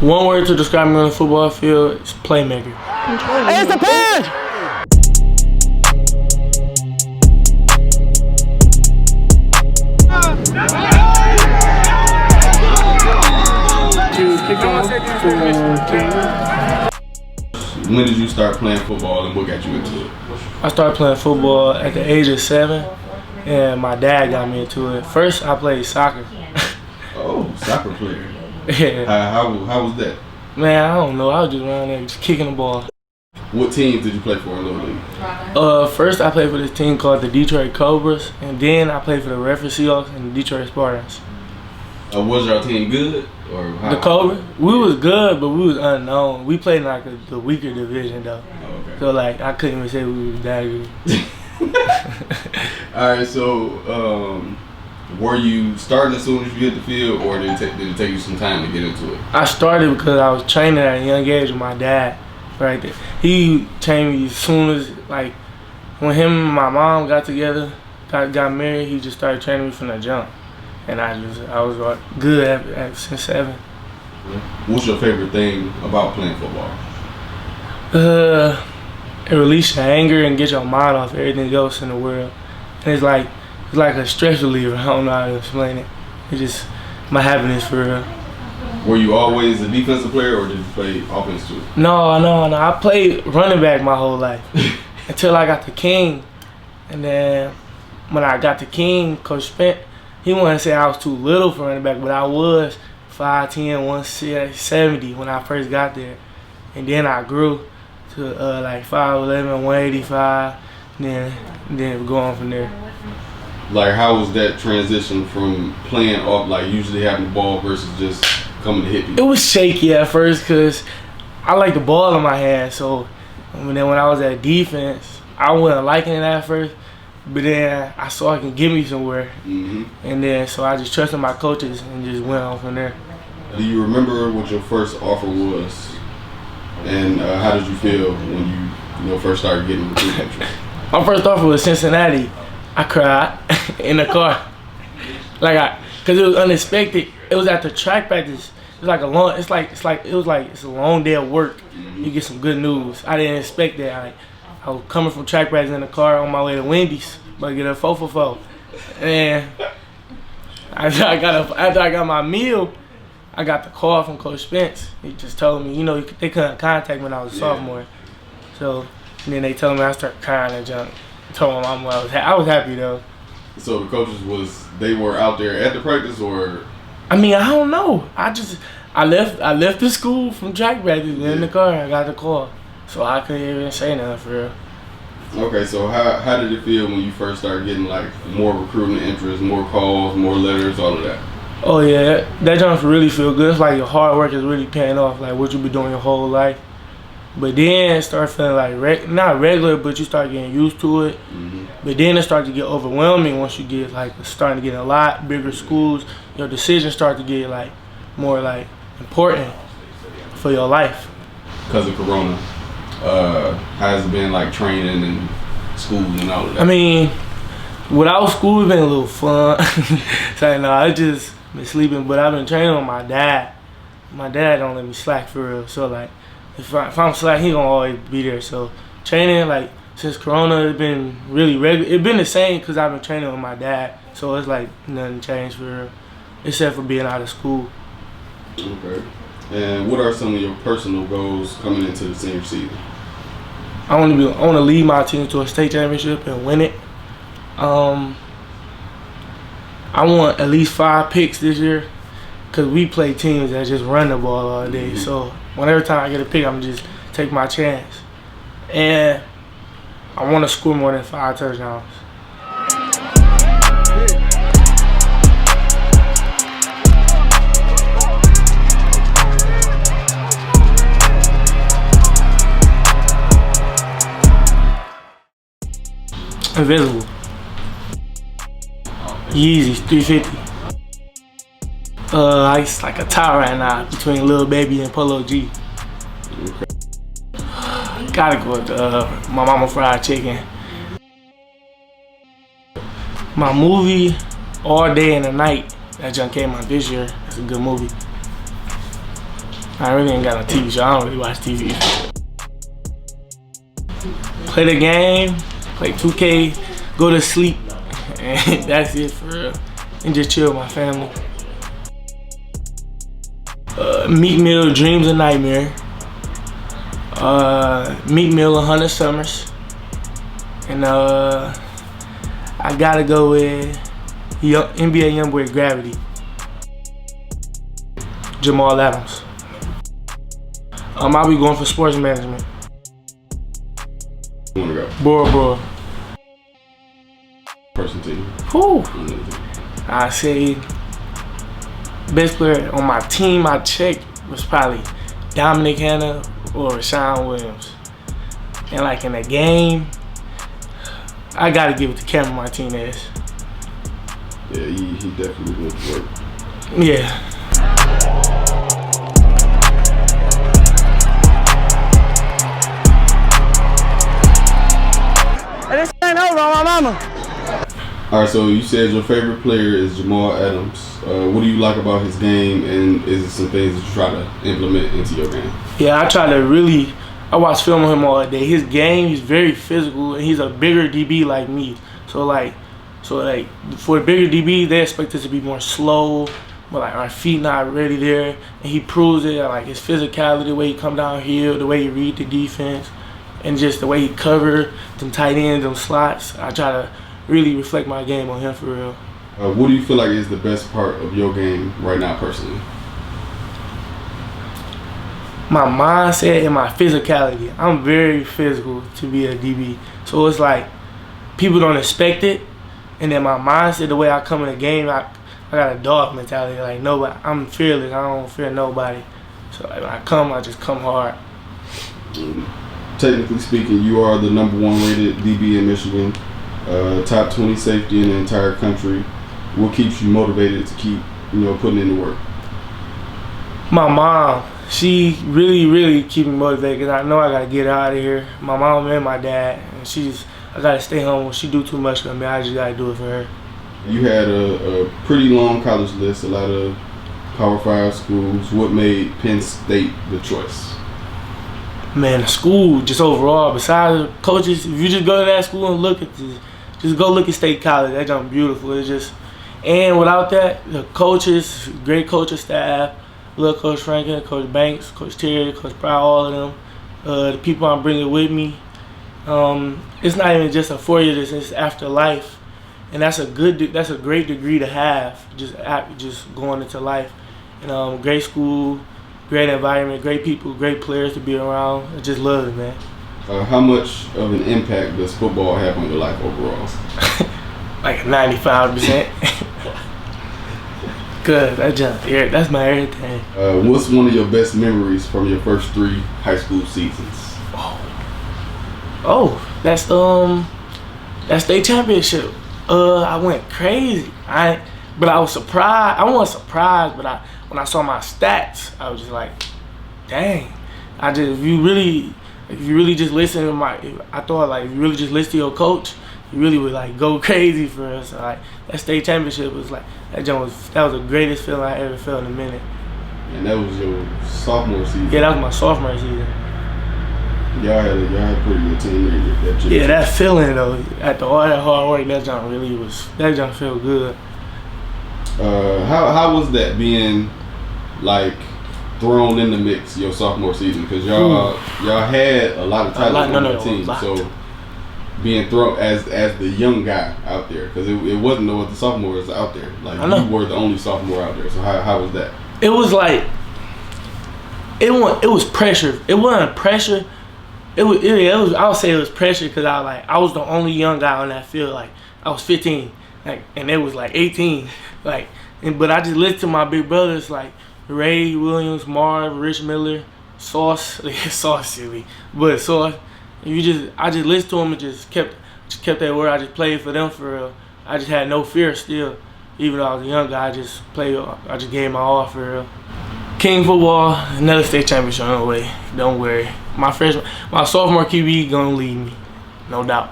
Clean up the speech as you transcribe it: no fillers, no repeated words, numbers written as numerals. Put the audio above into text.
One word to describe me on the football field is playmaker. Hey, it's the Penn! When did you start playing football and what got you into it? I started playing football at the age of 7, and my dad got me into it. First, I played soccer. Oh, soccer player. Yeah. How was that? Man, I don't know. I was just around there just kicking the ball. What teams did you play for in Little League? First, I played for this team called the Detroit Cobras, and then I played for the Redford Seahawks and the Detroit Spartans. Was your team good? Or how? The Cobras? We was good, but we was unknown. We played in like the weaker division, though. Oh, okay. So, like, I couldn't even say we was that good. All right, so were you starting as soon as you hit the field, or did it take you some time to get into it? I started because I was training at a young age with my dad. Right there. He trained me as soon as, like, when him and my mom got together, got married, he just started training me from the jump. And I was good since 7. What's your favorite thing about playing football? It releases your anger and get your mind off everything else in the world. And it's like a stress reliever. I don't know how to explain it. It's just my happiness for real. Were you always a defensive player, or did you play offense too? No. I played running back my whole life until I got to King. And then when I got to King, Coach Penn, he wanted to say I was too little for running back, but I was 5'10", 170 when I first got there. And then I grew to like 5'11", 185, and then going from there. Like, how was that transition from playing off, like usually having the ball versus just coming to hit people? It was shaky at first because I like the ball in my hand. So when I was at defense, I wasn't liking it at first. But then I saw it can get me somewhere. Mm-hmm. And then so I just trusted my coaches and just went on from there. Do you remember what your first offer was? And how did you feel when you first started getting recruitment? My first offer was Cincinnati. I cried in the car. Cause it was unexpected. It was at the track practice. It's a long day of work. Mm-hmm. You get some good news. I didn't expect that. I was coming from track practice in the car on my way to Wendy's, but get a 4 for 4. And after I got my meal, I got the call from Coach Spence. He just told me, they couldn't contact me when I was a sophomore. So then they told me I started crying and junk. Told my mom I was happy though. So the coaches they were out there at the practice, or? I mean, I don't know. I left the school from track practice in the car. I got the call. So I couldn't even say nothing for real. Okay, so how did it feel when you first started getting like more recruiting interest, more calls, more letters, all of that? Oh yeah, that jump really feel good. It's like your hard work is really paying off, like what you been doing your whole life. But then it start feeling like not regular, but you start getting used to it. Mm-hmm. But then it starts to get overwhelming once you get starting to get a lot bigger schools. Your decisions start to get more important for your life. Because of Corona. Has it been like training and school and all of that? I mean, without school, it's been a little fun. So no, I just been sleeping, but I've been training with my dad. My dad don't let me slack for real. So if I'm slack, he gonna always be there. So training since Corona, it's been really regular. It's been the same because I've been training with my dad. So it's nothing changed for real, except for being out of school. Okay. And what are some of your personal goals coming into the senior season? I want to lead my team to a state championship and win it. I want at least 5 picks this year because we play teams that just run the ball all day. Mm-hmm. So whenever time I get a pick, I'm just take my chance. And I want to score more than 5 touchdowns. Invisible. Yeezys 350. It's like a tie right now between Lil Baby and Polo G. Okay. Gotta go with my mama fried chicken. My movie, All Day and the Night, that junk came out this year. It's a good movie. I really ain't got no TV show. I don't really watch TV. Play the game, play 2K, go to sleep, and that's it for real. And just chill with my family. Meat Meal, Dreams and Nightmare. Meat Meal, 100 Summers. And I gotta go with NBA Youngboy Gravity. Jamal Adams. I'll be going for Sports Management. You wanna go? Bora Bora. Person team. Whew. I say best player on my team I checked was probably Dominic Hanna or Rashawn Williams. And like in the game, I gotta give it to Cameron Martinez. Yeah, he definitely went to work. Yeah. And this ain't over on my mama. All right, so you said your favorite player is Jamal Adams. What do you like about his game, and is it some things that you try to implement into your game? Yeah, I watch film on him all day. His game, he's very physical, and he's a bigger DB like me. So for the bigger DB, they expect us to be more slow, but like our feet not really there. And he proves it, like his physicality, the way he come downhill, the way he read the defense, and just the way he cover them tight ends, them slots. I try to really reflect my game on him for real. What do you feel like is the best part of your game right now personally? My mindset and my physicality. I'm very physical to be a DB. So it's like people don't expect it. And then my mindset, the way I come in the game, I got a dog mentality. Like nobody, I'm fearless. I don't fear nobody. So like, when I just come hard. Technically speaking, you are the #1 rated DB in Michigan. Top 20 safety in the entire country. What keeps you motivated to keep, putting in the work? My mom, she really keep me motivated because I know I gotta get out of here. My mom and my dad, and I gotta stay home. She do too much for me. I just gotta do it for her. You had a pretty long college list, a lot of Power 5 schools. What made Penn State the choice? Man, the school, just overall, besides the coaches, if you just go to that school and look at this, just go look at State College. That junk beautiful. It's just, and without that, the coaches, great coaching staff, little Coach Franklin, Coach Banks, Coach Terry, Coach Pryor, all of them, the people I'm bringing with me. It's not even just a 4-year, it's after life, and that's a great degree to have. Just going into life, and great school. Great environment, great people, great players to be around. I just love it, man. How much of an impact does football have on your life overall? Like 95%. Good, that's my everything. What's one of your best memories from your first 3 high school seasons? Oh, that's that state championship. I went crazy. But I was surprised. I wasn't surprised, but when I saw my stats, I was just like, dang. If you really just listen to I thought like if you really just listen to your coach, you really would like go crazy for us. So, like that state championship was like that was the greatest feeling I ever felt in a minute. And that was your sophomore season. Yeah, that was my sophomore season. Y'all had a pretty good team that year. Yeah, that feeling though, after all that hard work, that junk felt good. How was that being like thrown in the mix your sophomore season? Because y'all had a lot of talent on the team, so being thrown as the young guy out there, because it wasn't no other sophomores out there. Like you were the only sophomore out there. So how was that? It was like it was pressure. It wasn't pressure. I would say it was pressure because I was the only young guy on that field. Like I was 15, and it was like 18. But I just listened to my big brothers like Ray Williams, Marv, Rich Miller, Sauce, silly, but Sauce. I just listened to them and just kept that word. I just played for them for real. I just had no fear still, even though I was a young guy. I just gave my all for real. King football, another state championship on the way. Don't worry. My sophomore QB gonna lead me, no doubt.